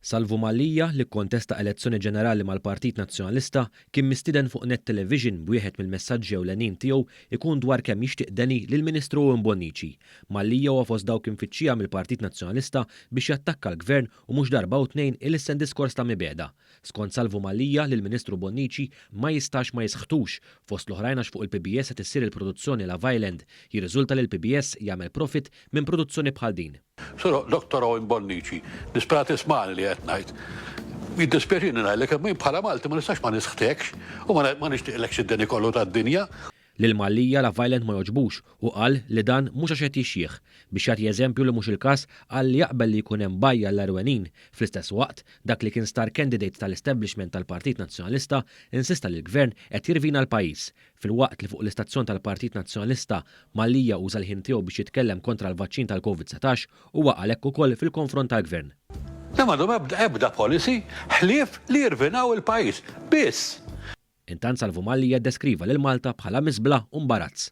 Salvo Mallia li kontesta elezzjoni ġenerali mal-Partit Nazzjonalista kien mistieden fuq Net Television b'wieħed mill-messaġġi ewlenin tiegħu ikun dwar kemm jixtieq Deni lill-Ministru Bonnici. Mallia huwa fost dawk imfittxija mill-Partit Nazzjonalista biex jattakka l-Gvern u mhux darba u tnejn il-issen diskors ta' mibeda. Skont Salvo Mallia lill-Ministru Bonnici ma jistax ma jisħtux fost l-oħrajn għax fuq il-PBS qed issir il-produzzjoni la Violent jirriżulta li l-PBS jagħmel profit minn produzzjoni bħal din. Soro, Dr. Owen Bonnici, disprati smani li għetnajt. Jiddispjaċini ngħidlek hemm bħala Malti ma nistax ma nisħtekx u ma nixtieqlekx id-deni kollu tad-dinja. Lil Mallia la Violent ma joġbux u qal li dan mhux għax qed jixjieħ biex jagħti eżempju li mhux il-każ qal li jaqbel li jkun hemm bajja l-Arwenin. Fl-istess waqt dak li kien star candidate tal-establishment tal-Partit Nazzjonalista insista li l-Gvern qed jirvina l-pajjiż. Fil-waqt li fuq l-istazzjon tal-Partit Nazzjonalista Mallia uża l-ħin tiegħu biex jitkellem kontra l-vaċċin tal-COVID-19 u għalhekk ukoll fil-konfront tal-Gvern. Nemadu ebda policy ħlief li jirvinaw il-pajjiż biss. Intant Salvo Mallia deskriva lil Malta bħala miżbla u mbarazz.